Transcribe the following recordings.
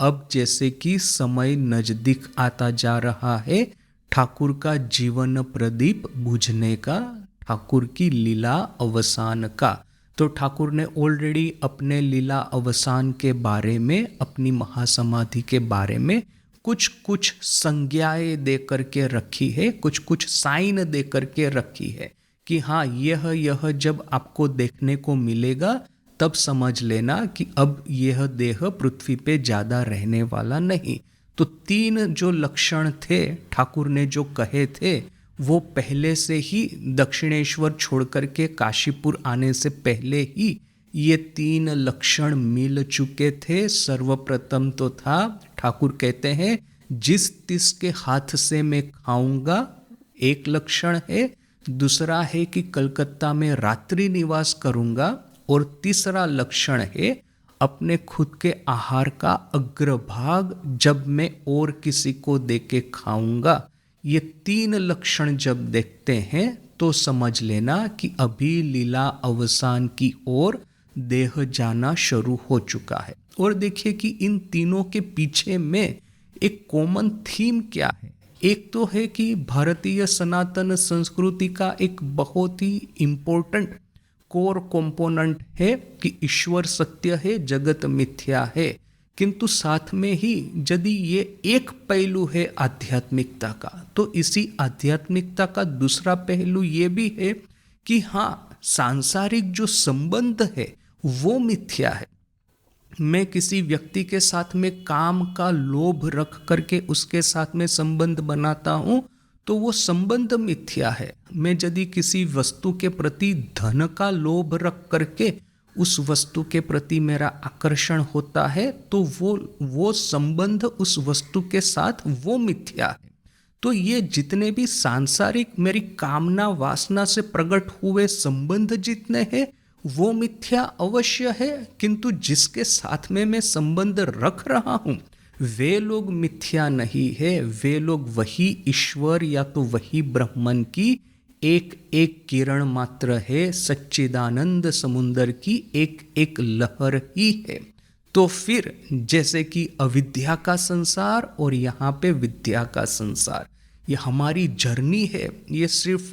अब जैसे कि समय नजदीक आता जा रहा है ठाकुर का जीवन प्रदीप बुझने का, ठाकुर की लीला अवसान का। तो ठाकुर ने ऑलरेडी अपने लीला अवसान के बारे में, अपनी महासमाधि के बारे में कुछ कुछ संज्ञाएं दे करके रखी है, कुछ कुछ साइन दे करके रखी है कि हाँ यह जब आपको देखने को मिलेगा तब समझ लेना कि अब यह देह पृथ्वी पे ज़्यादा रहने वाला नहीं। तो 3 जो लक्षण थे ठाकुर ने जो कहे थे वो पहले से ही दक्षिणेश्वर छोड़ करके काशीपुर आने से पहले ही ये 3 लक्षण मिल चुके थे। सर्वप्रथम तो था, ठाकुर कहते हैं जिस तिस के हाथ से मैं खाऊंगा, एक लक्षण है। दूसरा है कि कलकत्ता में रात्रि निवास करूंगा, और तीसरा लक्षण है अपने खुद के आहार का अग्रभाग जब मैं और किसी को देके खाऊंगा। ये 3 लक्षण जब देखते हैं तो समझ लेना कि अभी लीला अवसान की ओर देह जाना शुरू हो चुका है। और देखिए कि इन तीनों के पीछे में एक कॉमन थीम क्या है। एक तो है कि भारतीय सनातन संस्कृति का एक बहुत ही इम्पोर्टेंट कोर कंपोनेंट है कि ईश्वर सत्य है, जगत मिथ्या है। किंतु साथ में ही यदि ये एक पहलू है आध्यात्मिकता का, तो इसी आध्यात्मिकता का दूसरा पहलू ये भी है कि हाँ, सांसारिक जो संबंध है वो मिथ्या है। मैं किसी व्यक्ति के साथ में काम का लोभ रख करके उसके साथ में संबंध बनाता हूं तो वो संबंध मिथ्या है। मैं यदि किसी वस्तु के प्रति धन का लोभ रख करके उस वस्तु के प्रति मेरा आकर्षण होता है तो वो संबंध उस वस्तु के साथ वो मिथ्या है। तो ये जितने भी सांसारिक मेरी कामना वासना से प्रकट हुए संबंध जितने हैं वो मिथ्या अवश्य है, किंतु जिसके साथ में मैं संबंध रख रहा हूं वे लोग मिथ्या नहीं है। वे लोग वही ईश्वर या तो वही ब्रह्मन की एक एक किरण मात्र है, सच्चिदानंद समुंदर की एक एक लहर ही है। तो फिर जैसे कि अविद्या का संसार और यहाँ पे विद्या का संसार, ये हमारी जर्नी है। ये सिर्फ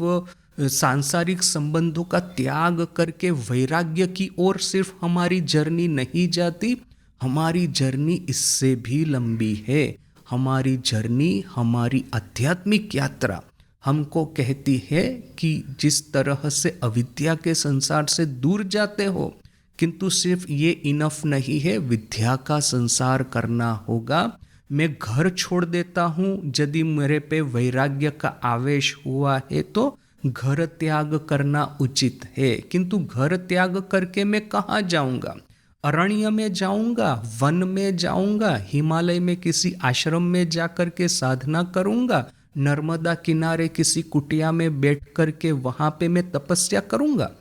सांसारिक संबंधों का त्याग करके वैराग्य की ओर सिर्फ हमारी जर्नी नहीं जाती, हमारी जर्नी इससे भी लंबी है। हमारी जर्नी, हमारी आध्यात्मिक यात्रा हमको कहती है कि जिस तरह से अविद्या के संसार से दूर जाते हो, किंतु सिर्फ ये इनफ नहीं है, विद्या का संसार करना होगा। मैं घर छोड़ देता हूँ यदि मेरे पे वैराग्य का आवेश हुआ है तो घर त्याग करना उचित है, किंतु घर त्याग करके मैं कहाँ जाऊँगा? अरण्य में जाऊंगा, वन में जाऊंगा, हिमालय में किसी आश्रम में जाकर के साधना करूंगा, नर्मदा किनारे किसी कुटिया में बैठ करके वहां पे मैं तपस्या करूंगा।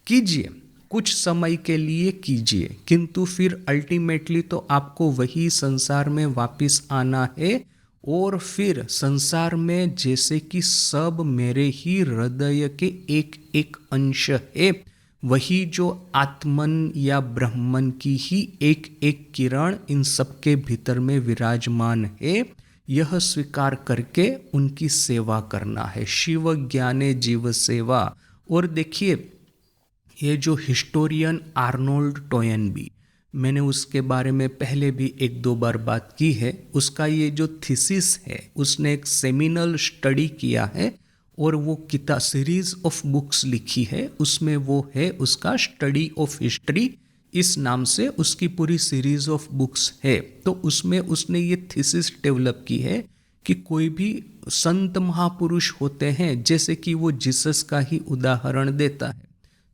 कीजिए, कुछ समय के लिए कीजिए, किंतु फिर अल्टीमेटली तो आपको वही संसार में वापस आना है। और फिर संसार में जैसे कि सब मेरे ही हृदय के एक एक अंश है, वही जो आत्मन या ब्रह्मन की ही एक एक किरण इन सबके भीतर में विराजमान है, यह स्वीकार करके उनकी सेवा करना है। शिव ज्ञाने जीव सेवा। और देखिए, ये जो हिस्टोरियन आर्नोल्ड टोयनबी, मैंने उसके बारे में पहले भी 1-2 बार बात की है। उसका ये जो थीसिस है, उसने एक सेमिनल स्टडी किया है और वो किताब सीरीज ऑफ बुक्स लिखी है। उसमें वो है उसका स्टडी ऑफ हिस्ट्री, इस नाम से उसकी पूरी सीरीज ऑफ बुक्स है। तो उसमें उसने ये थीसिस डेवलप की है कि कोई भी संत महापुरुष होते हैं, जैसे कि वो जीसस का ही उदाहरण देता है,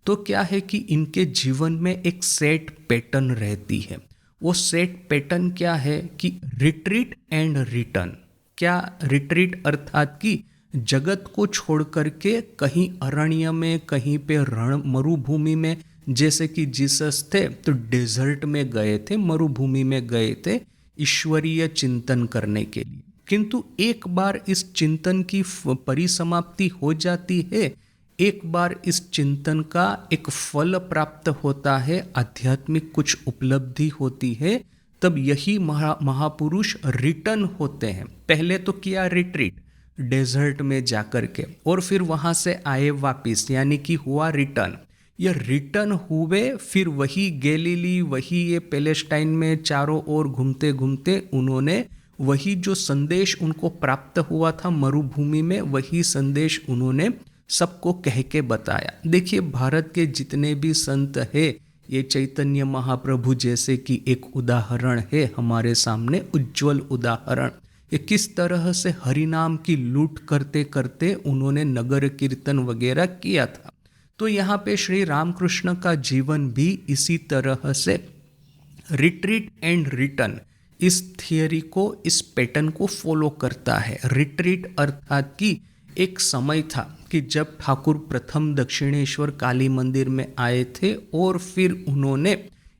तो क्या है कि इनके जीवन में एक सेट पैटर्न रहती है। वो सेट पैटर्न क्या है कि रिट्रीट एंड रिटर्न। क्या रिट्रीट अर्थात कि जगत को छोड़ करके कहीं अरण्य में, कहीं पे रण मरुभूमि में, जैसे कि जीसस थे तो डेजर्ट में गए थे, मरुभूमि में गए थे ईश्वरीय चिंतन करने के लिए। किंतु एक बार इस चिंतन की परिसमाप्ति हो जाती है, एक बार इस चिंतन का एक फल प्राप्त होता है, आध्यात्मिक कुछ उपलब्धि होती है, तब यही महापुरुष रिटर्न होते हैं। पहले तो किया रिट्रीट डेजर्ट में जाकर के, और फिर वहाँ से आए वापिस, यानी कि हुआ रिटर्न। ये रिटर्न हुए, फिर वही गैलीली, वही ये पैलेस्टाइन में चारों ओर घूमते घूमते उन्होंने वही जो संदेश उनको प्राप्त हुआ था मरुभूमि में, वही संदेश उन्होंने सबको कह के बताया। देखिए, भारत के जितने भी संत है, ये चैतन्य महाप्रभु जैसे कि एक उदाहरण है हमारे सामने, उज्जवल उदाहरण। ये किस तरह से हरिनाम की लूट करते करते उन्होंने नगर कीर्तन वगैरह किया था। तो यहाँ पे श्री रामकृष्ण का जीवन भी इसी तरह से रिट्रीट एंड रिटर्न, इस थियरी को, इस पैटर्न को फॉलो करता है। रिट्रीट अर्थात कि एक समय था कि जब ठाकुर प्रथम दक्षिणेश्वर काली मंदिर में आए थे और फिर उन्होंने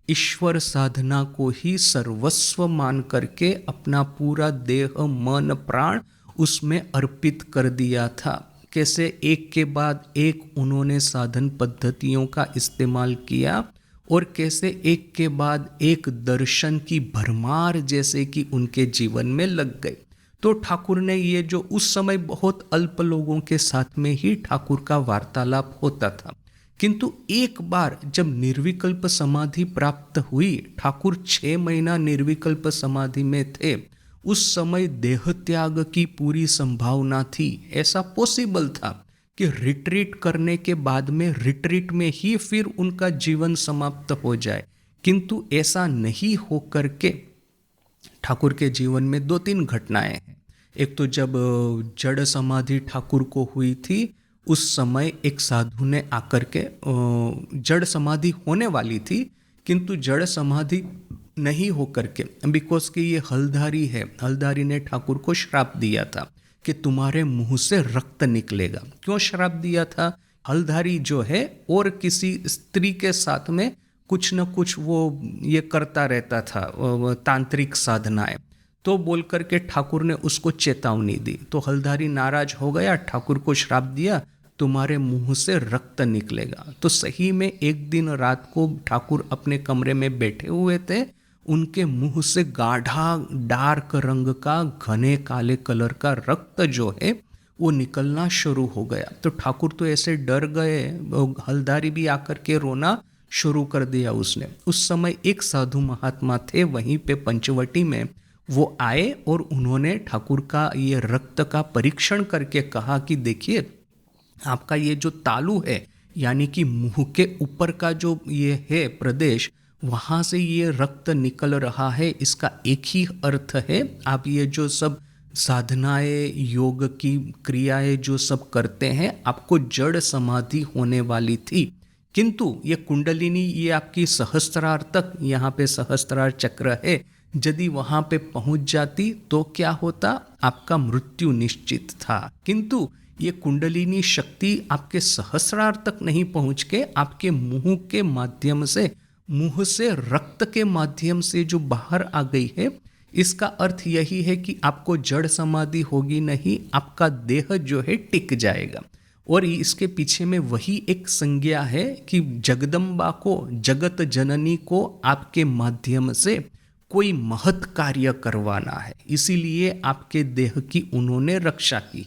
ईश्वर साधना को ही सर्वस्व मान करके अपना पूरा देह मन प्राण उसमें अर्पित कर दिया था। कैसे एक के बाद एक उन्होंने साधन पद्धतियों का इस्तेमाल किया, और कैसे एक के बाद एक दर्शन की भरमार जैसे कि उनके जीवन में लग गई। तो ठाकुर ने ये जो उस समय बहुत अल्प लोगों के साथ में ही ठाकुर का वार्तालाप होता था, किंतु एक बार जब निर्विकल्प समाधि प्राप्त हुई, ठाकुर 6 महीना निर्विकल्प समाधि में थे, उस समय देह त्याग की पूरी संभावना थी। ऐसा पॉसिबल था कि रिट्रीट करने के बाद में रिट्रीट में ही फिर उनका जीवन समाप्त हो जाए, किंतु ऐसा नहीं हो करके ठाकुर के जीवन में 2-3 घटनाएं हैं। एक तो जब जड़ समाधि ठाकुर को हुई थी, उस समय एक साधु ने आकर के, जड़ समाधि होने वाली थी किंतु जड़ समाधि नहीं हो करके, बिकॉज कि ये हलधारी है, हलधारी ने ठाकुर को श्राप दिया था कि तुम्हारे मुंह से रक्त निकलेगा। क्यों श्राप दिया था? हलधारी जो है और किसी स्त्री के साथ में कुछ न कुछ वो ये करता रहता था, तांत्रिक साधनाएं। तो बोल करके ठाकुर ने उसको चेतावनी दी, तो हलधारी नाराज हो गया, ठाकुर को श्राप दिया तुम्हारे मुंह से रक्त निकलेगा। तो सही में एक दिन रात को ठाकुर अपने कमरे में बैठे हुए थे, उनके मुंह से गाढ़ा डार्क रंग का घने काले कलर का रक्त जो है वो निकलना शुरू हो गया। तो ठाकुर तो ऐसे डर गए, हलधारी भी आकर के रोना शुरू कर दिया उसने। उस समय एक साधु महात्मा थे वहीं पे पंचवटी में, वो आए और उन्होंने ठाकुर का ये रक्त का परीक्षण करके कहा कि देखिए, आपका ये जो तालू है, यानी कि मुंह के ऊपर का जो ये है प्रदेश, वहाँ से ये रक्त निकल रहा है। इसका एक ही अर्थ है, आप ये जो सब साधनाएं, योग की क्रियाएं जो सब करते हैं, आपको जड़ समाधि होने वाली थी, किंतु ये कुंडलिनी, ये आपकी सहस्त्रार तक, यहाँ पे सहस्त्रार चक्र है, यदि वहाँ पे पहुँच जाती तो क्या होता? आपका मृत्यु निश्चित था। किंतु ये कुंडलिनी शक्ति आपके सहस्रार तक नहीं पहुँच के आपके मुंह के माध्यम से, मुंह से रक्त के माध्यम से जो बाहर आ गई है, इसका अर्थ यही है कि आपको जड़ समाधि होगी नहीं, आपका देह जो है टिक जाएगा। और इसके पीछे में वही एक संज्ञा है कि जगदम्बा को, जगत जननी को आपके माध्यम से कोई महत् कार्य करवाना है, इसीलिए आपके देह की उन्होंने रक्षा की।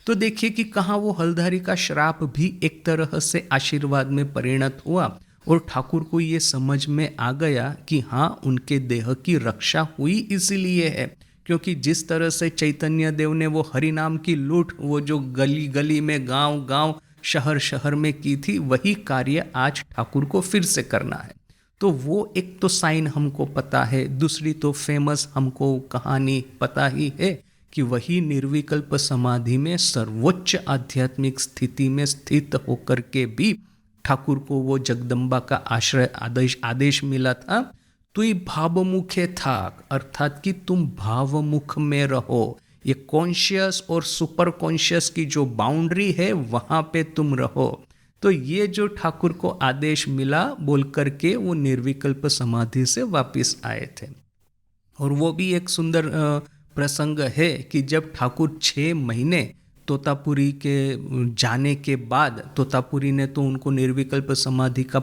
तो देखिए कि कहाँ वो हलधारी का श्राप भी एक तरह से आशीर्वाद में परिणत हुआ, और ठाकुर को ये समझ में आ गया कि हाँ, उनके देह की रक्षा हुई इसीलिए है, क्योंकि जिस तरह से चैतन्य देव ने वो हरिनाम की लूट, वो जो गली गली में, गांव गांव, शहर शहर में की थी, वही कार्य आज ठाकुर को फिर से करना है। तो वो एक तो साइन हमको पता है, दूसरी तो फेमस हमको कहानी पता ही है कि वही निर्विकल्प समाधि में सर्वोच्च आध्यात्मिक स्थिति में स्थित होकर के भी ठाकुर को वो जगदम्बा का आश्रय आदेश मिला था, तुई भावमुखे था, अर्थात कि तुम भावमुख में रहो। ये कॉन्शियस और सुपर कॉन्शियस की जो बाउंड्री है वहाँ पे तुम रहो। तो ये जो ठाकुर को आदेश मिला बोल करके वो निर्विकल्प समाधि से वापस आए थे। और वो भी एक सुंदर प्रसंग है कि जब ठाकुर 6 महीने तोतापुरी के जाने के बाद, तोतापुरी ने तो उनको निर्विकल्प समाधि का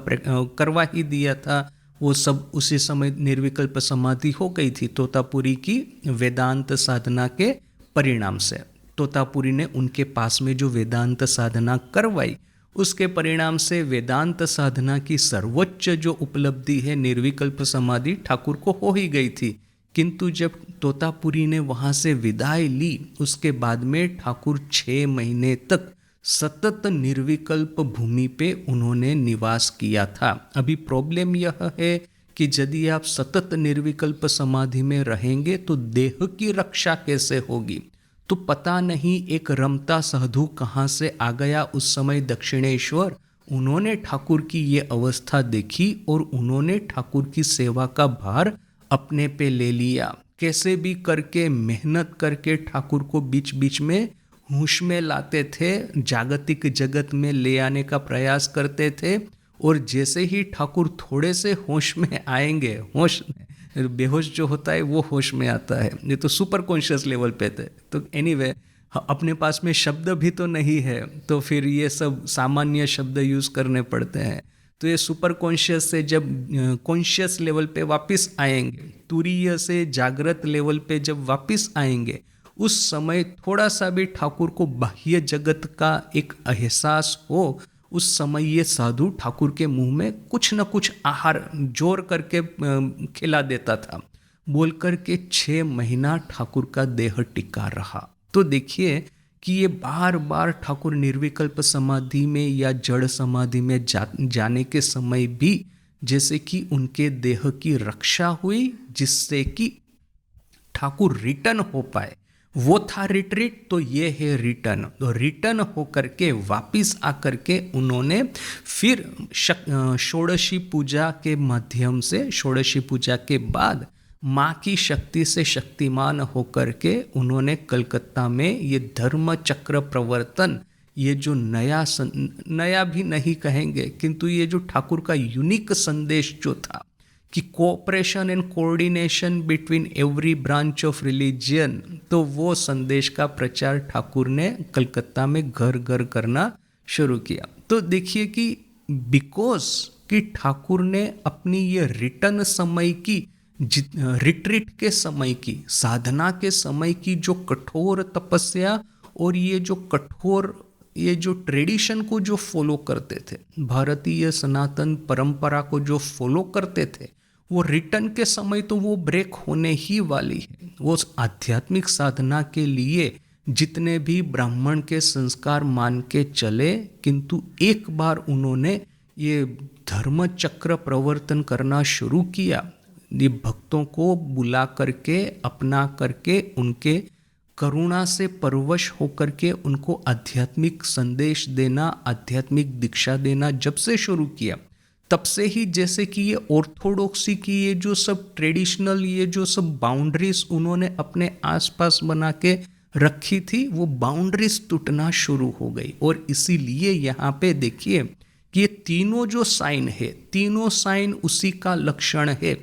करवा ही दिया था, वो सब उसी समय निर्विकल्प समाधि हो गई थी तोतापुरी की वेदांत साधना के परिणाम से। तोतापुरी ने उनके पास में जो वेदांत साधना करवाई, उसके परिणाम से वेदांत साधना की सर्वोच्च जो उपलब्धि है निर्विकल्प समाधि ठाकुर को हो ही गई थी। किंतु जब तोतापुरी ने वहाँ से विदाई ली, उसके बाद में ठाकुर 6 महीने तक सतत निर्विकल्प भूमि पे उन्होंने निवास किया था। अभी प्रॉब्लम यह है कि यदि आप सतत निर्विकल्प समाधि में रहेंगे तो देह की रक्षा कैसे होगी। तो पता नहीं एक रमता साधु कहाँ से आ गया उस समय दक्षिणेश्वर, उन्होंने ठाकुर की ये अवस्था देखी और उन्होंने ठाकुर की सेवा का भार अपने पे ले लिया। कैसे भी करके मेहनत करके ठाकुर को बीच बीच में होश में लाते थे, जागतिक जगत में ले आने का प्रयास करते थे। और जैसे ही ठाकुर थोड़े से होश में आएंगे, होश बेहोश जो होता है वो होश में आता है, ये तो सुपर कॉन्शियस लेवल पे थे। तो एनीवे अपने पास में शब्द भी तो नहीं है, तो फिर ये सब सामान्य शब्द यूज़ करने पड़ते हैं। तो ये सुपर कॉन्शियस से जब कॉन्शियस लेवल पे वापस आएंगे, तुरीय से जागृत लेवल पे जब वापस आएंगे, उस समय थोड़ा सा भी ठाकुर को बाह्य जगत का एक एहसास हो, उस समय ये साधु ठाकुर के मुंह में कुछ न कुछ आहार जोर करके खिला देता था। बोल कर के 6 महीना ठाकुर का देह टिका रहा। तो देखिए कि ये बार बार ठाकुर निर्विकल्प समाधि में या जड़ समाधि में जाने के समय भी जैसे कि उनके देह की रक्षा हुई, जिससे कि ठाकुर रिटर्न हो पाए। वो था रिट्रीट, तो ये है रिटर्न। तो रिटर्न होकर के वापिस आकर के उन्होंने फिर षोडशी पूजा के माध्यम से, षोडशी पूजा के बाद माँ की शक्ति से शक्तिमान होकर के उन्होंने कलकत्ता में ये धर्म चक्र प्रवर्तन, ये जो नया भी नहीं कहेंगे, किंतु ये जो ठाकुर का यूनिक संदेश जो था कि cooperation and coordination between every branch of religion, तो वो संदेश का प्रचार ठाकुर ने कलकत्ता में घर घर करना शुरू किया। तो देखिए कि बिकॉज कि ठाकुर ने अपनी ये रिटर्न समय की, रिट्रीट के समय की, साधना के समय की जो कठोर तपस्या और ये जो कठोर ये जो ट्रेडिशन को जो फॉलो करते थे, भारतीय सनातन परंपरा को जो फॉलो करते थे, वो रिटर्न के समय तो वो ब्रेक होने ही वाली है। वो आध्यात्मिक साधना के लिए जितने भी ब्राह्मण के संस्कार मान के चले, किंतु एक बार उन्होंने ये धर्म चक्र प्रवर्तन करना शुरू किया, ये भक्तों को बुला करके, अपना करके, उनके करुणा से परवश होकर के उनको आध्यात्मिक संदेश देना, आध्यात्मिक दीक्षा देना जब से शुरू किया, तब से ही जैसे कि ये ऑर्थोडॉक्सी की ये जो सब ट्रेडिशनल ये जो सब बाउंड्रीज उन्होंने अपने आसपास बना के रखी थी, वो बाउंड्रीज टूटना शुरू हो गई। और इसीलिए यहाँ पे देखिए कि ये तीनों जो साइन है, तीनों साइन उसी का लक्षण है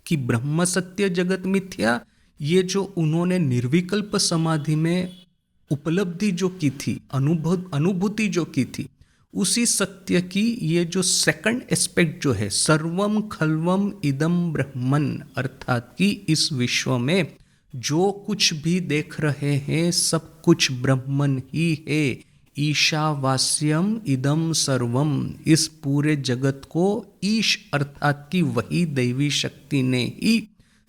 कि ब्रह्म सत्य जगत मिथ्या, ये जो उन्होंने निर्विकल्प समाधि में उपलब्धि जो की थी, अनुभूति जो की थी, उसी सत्य की ये जो सेकंड एस्पेक्ट जो है, सर्वम खल्वम इदम ब्रह्मन, अर्थात कि इस विश्व में जो कुछ भी देख रहे हैं सब कुछ ब्रह्मन ही है। ईशावास्यम इदम सर्वम, इस पूरे जगत को ईश अर्थात कि वही दैवी शक्ति ने ही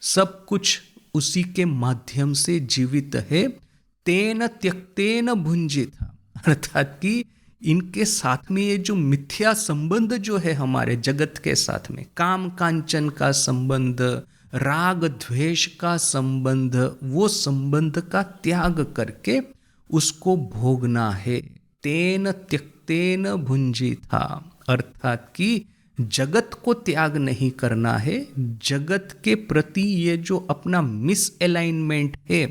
सब कुछ उसी के माध्यम से जीवित है। तेन त्यक्तेन भुंजित, अर्थात कि इनके साथ में ये जो मिथ्या संबंध जो है हमारे जगत के साथ में, काम कांचन का संबंध, राग द्वेष का संबंध, वो संबंध का त्याग करके उसको भोगना है। तेन त्यक्तेन भुंजिता, अर्थात कि जगत को त्याग नहीं करना है, जगत के प्रति ये जो अपना मिस अलाइनमेंट है,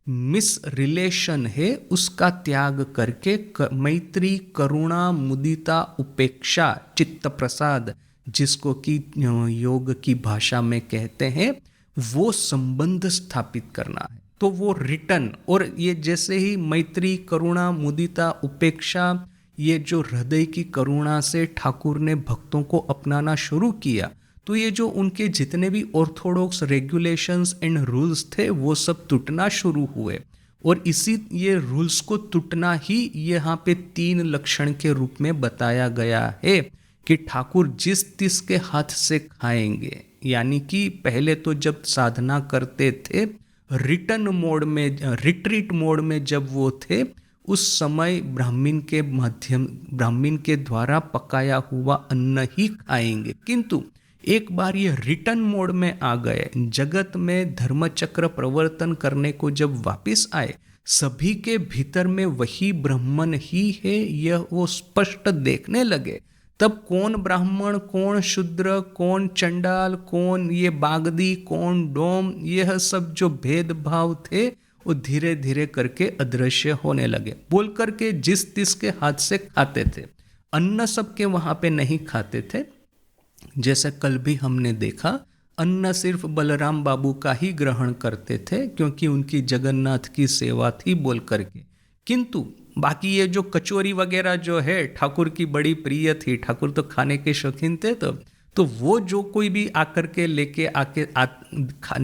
मिस रिलेशन है, उसका त्याग करके मैत्री, करुणा, मुदिता, उपेक्षा, चित्त प्रसाद, जिसको कि योग की भाषा में कहते हैं, वो संबंध स्थापित करना है। तो वो रिटर्न, और ये जैसे ही मैत्री, करुणा, मुदिता, उपेक्षा, ये जो हृदय की करुणा से ठाकुर ने भक्तों को अपनाना शुरू किया, तो ये जो उनके जितने भी ऑर्थोडॉक्स रेगुलेशंस एंड रूल्स थे वो सब टूटना शुरू हुए। और इसी ये रूल्स को टूटना ही यहाँ पे 3 लक्षण के रूप में बताया गया है कि ठाकुर जिस तिस के हाथ से खाएंगे। यानी कि पहले तो जब साधना करते थे रिटर्न मोड में, रिट्रीट मोड में जब वो थे, उस समय ब्राह्मण के द्वारा पकाया हुआ अन्न ही खाएंगे। किंतु एक बार ये रिटर्न मोड में आ गए, जगत में धर्मचक्र प्रवर्तन करने को जब वापस आए, सभी के भीतर में वही ब्राह्मण ही है यह वो स्पष्ट देखने लगे। तब कौन ब्राह्मण, कौन शूद्र, कौन चंडाल, कौन ये बागदी, कौन डोम, यह सब जो भेदभाव थे वो धीरे धीरे करके अदृश्य होने लगे। बोल करके जिस तिस के हाथ से खाते थे, अन्न सबके वहां पे नहीं खाते थे। जैसे कल भी हमने देखा, अन्न सिर्फ बलराम बाबू का ही ग्रहण करते थे क्योंकि उनकी जगन्नाथ की सेवा थी बोल करके। किंतु बाकी ये जो कचौरी वगैरह जो है ठाकुर की बड़ी प्रिय थी, ठाकुर तो खाने के शौकीन थे। तो वो जो कोई भी आकर के लेके आके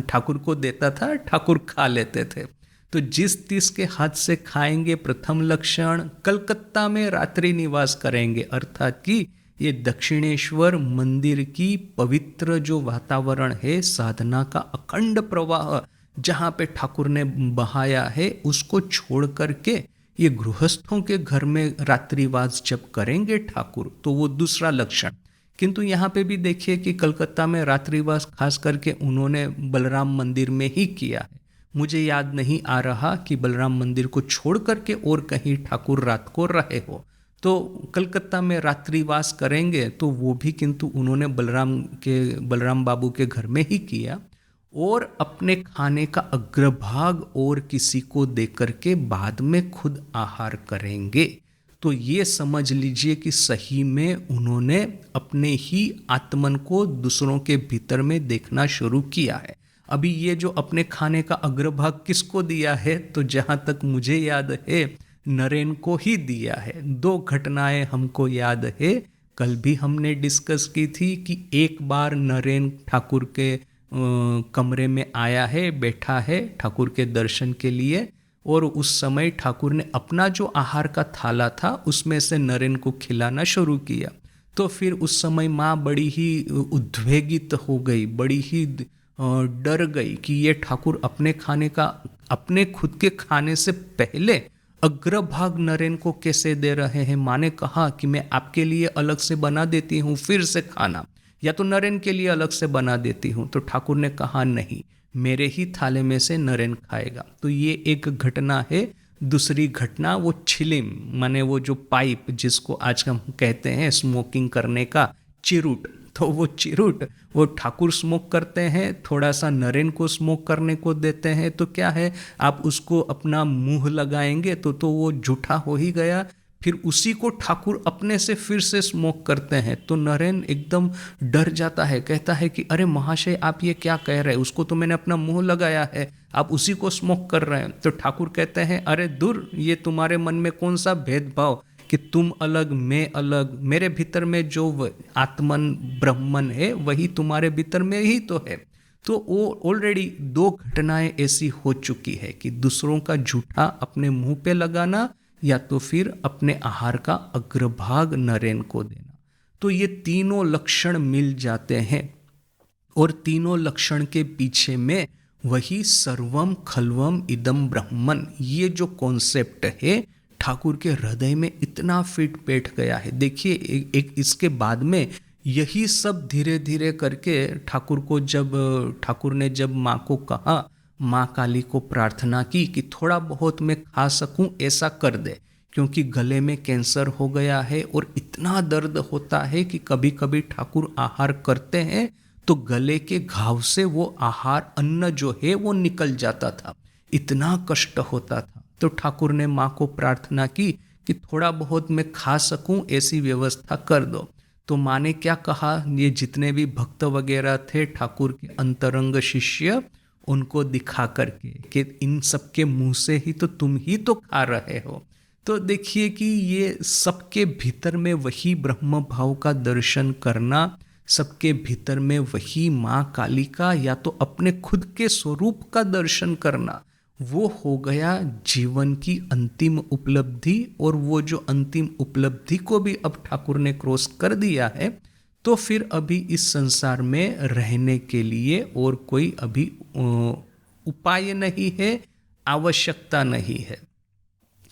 ठाकुर को देता था, ठाकुर खा लेते थे। तो जिस तिस के हाथ से खाएंगे, प्रथम लक्षण कलकत्ता में रात्रि निवास करेंगे, अर्थात कि ये दक्षिणेश्वर मंदिर की पवित्र जो वातावरण है, साधना का अखंड प्रवाह जहाँ पे ठाकुर ने बहाया है, उसको छोड़ करके ये गृहस्थों के घर में रात्रिवास जब करेंगे ठाकुर, तो वो दूसरा लक्षण। किंतु यहाँ पे भी देखिए कि कलकत्ता में रात्रिवास खास करके उन्होंने बलराम मंदिर में ही किया है। मुझे याद नहीं आ रहा कि बलराम मंदिर को छोड़ करके और कहीं ठाकुर रात को रहे हो। तो कलकत्ता में रात्रिवास करेंगे तो वो भी किंतु उन्होंने बलराम बाबू के घर में ही किया, और अपने खाने का अग्रभाग और किसी को देकर के बाद में खुद आहार करेंगे। तो ये समझ लीजिए कि सही में उन्होंने अपने ही आत्मन को दूसरों के भीतर में देखना शुरू किया है। अभी ये जो अपने खाने का अग्रभाग किसको दिया है, तो जहाँ तक मुझे याद है नरेन को ही दिया है। 2 घटनाएं हमको याद है, कल भी हमने डिस्कस की थी कि एक बार नरेन ठाकुर के कमरे में आया है, बैठा है ठाकुर के दर्शन के लिए, और उस समय ठाकुर ने अपना जो आहार का थाला था उसमें से नरेन को खिलाना शुरू किया। तो फिर उस समय माँ बड़ी ही उद्वेगित हो गई, बड़ी ही डर गई कि ये ठाकुर अपने खुद के खाने से पहले अग्रभाग नरेन को कैसे दे रहे हैं। माँ ने कहा कि मैं आपके लिए अलग से बना देती हूँ फिर से खाना, या तो नरेन के लिए अलग से बना देती हूँ। तो ठाकुर ने कहा नहीं, मेरे ही थाले में से नरेन खाएगा। तो ये एक घटना है। दूसरी घटना वो छिलिम, माने वो जो पाइप जिसको आज हम कहते हैं स्मोकिंग करने का चिरूट, तो वो चिरूट वो ठाकुर स्मोक करते हैं, थोड़ा सा नरेन को स्मोक करने को देते हैं। तो क्या है, आप उसको अपना मुंह लगाएंगे तो वो जूठा हो ही गया। फिर उसी को ठाकुर अपने से फिर से स्मोक करते हैं। तो नरेन एकदम डर जाता है, कहता है कि अरे महाशय आप ये क्या कह रहे हैं, उसको तो मैंने अपना मुंह लगाया है, आप उसी को स्मोक कर रहे हैं। तो ठाकुर कहते हैं अरे दूर, ये तुम्हारे मन में कौन सा भेदभाव कि तुम अलग मैं अलग, मेरे भीतर में जो आत्मन ब्रह्मन है वही तुम्हारे भीतर में ही तो है। तो वो ऑलरेडी 2 घटनाएं ऐसी हो चुकी है कि दूसरों का जूठा अपने मुंह पे लगाना या तो फिर अपने आहार का अग्रभाग नरेन को देना। तो ये तीनों लक्षण मिल जाते हैं, और तीनों लक्षण के पीछे में वही सर्वम खलवम इदम ब्रह्मन, ये जो कॉन्सेप्ट है ठाकुर के हृदय में इतना फिट बैठ गया है। देखिए एक इसके बाद में यही सब धीरे धीरे करके ठाकुर ने जब माँ को कहा, माँ काली को प्रार्थना की कि थोड़ा बहुत मैं खा सकूं ऐसा कर दे, क्योंकि गले में कैंसर हो गया है और इतना दर्द होता है कि कभी कभी ठाकुर आहार करते हैं तो गले के घाव से वो आहार अन्न जो है वो निकल जाता था, इतना कष्ट होता था। तो ठाकुर ने माँ को प्रार्थना की कि थोड़ा बहुत मैं खा सकूं ऐसी व्यवस्था कर दो। तो माँ ने क्या कहा, ये जितने भी भक्त वगैरह थे ठाकुर के अंतरंग शिष्य, उनको दिखा करके कि इन सबके मुंह से ही तो तुम ही तो खा रहे हो। तो देखिए कि ये सबके भीतर में वही ब्रह्म भाव का दर्शन करना, सबके भीतर में वही माँ कालिका या तो अपने खुद के स्वरूप का दर्शन करना, वो हो गया जीवन की अंतिम उपलब्धि। और वो जो अंतिम उपलब्धि को भी अब ठाकुर ने क्रॉस कर दिया है, तो फिर अभी इस संसार में रहने के लिए और कोई अभी उपाय नहीं है, आवश्यकता नहीं है।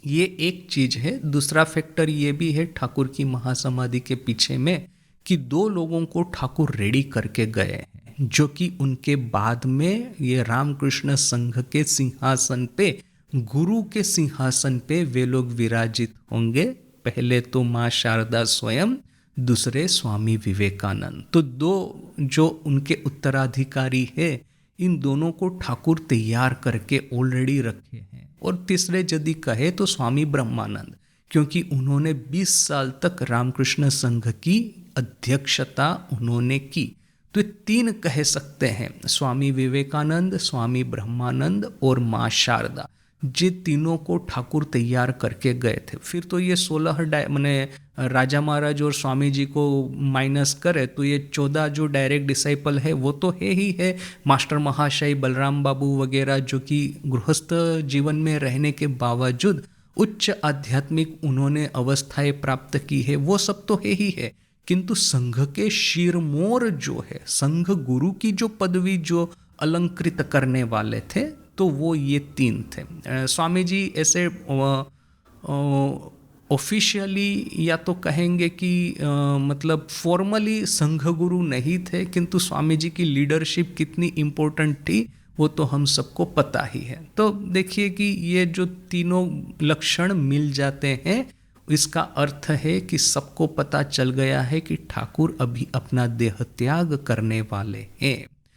ये एक चीज है। दूसरा फैक्टर ये भी है ठाकुर की महासमाधि के पीछे में कि दो लोगों को ठाकुर रेडी करके गए हैं, जो कि उनके बाद में ये रामकृष्ण संघ के सिंहासन पे, गुरु के सिंहासन पे वे लोग विराजित होंगे। पहले तो माँ शारदा स्वयं, दूसरे स्वामी विवेकानंद। तो दो जो उनके उत्तराधिकारी है, इन दोनों को ठाकुर तैयार करके ऑलरेडी रखे हैं। और तीसरे यदि कहे तो स्वामी ब्रह्मानंद, क्योंकि उन्होंने 20 साल तक रामकृष्ण संघ की अध्यक्षता उन्होंने की। तो तीन कह सकते हैं, स्वामी विवेकानंद, स्वामी ब्रह्मानंद और माँ शारदा। जे तीनों को ठाकुर तैयार करके गए थे। फिर तो ये 16 मैंने राजा महाराज और स्वामी जी को माइनस करे तो ये 14 जो डायरेक्ट डिसाइपल है वो तो है ही है। मास्टर महाशय, बलराम बाबू वगैरह, जो कि गृहस्थ जीवन में रहने के बावजूद उच्च आध्यात्मिक उन्होंने अवस्थाएं प्राप्त की है, वो सब तो है ही है। किंतु संघ के शिरमोर जो है, संघ गुरु की जो पदवी जो अलंकृत करने वाले थे, तो वो ये तीन थे। स्वामी जी ऐसे ऑफिशियली या तो कहेंगे कि मतलब फॉर्मली संघ गुरु नहीं थे, किंतु स्वामी जी की लीडरशिप कितनी इम्पोर्टेंट थी वो तो हम सबको पता ही है। तो देखिए कि ये जो तीनों लक्षण मिल जाते हैं, इसका अर्थ है कि सबको पता चल गया है कि ठाकुर अभी अपना देह त्याग करने वाले हैं।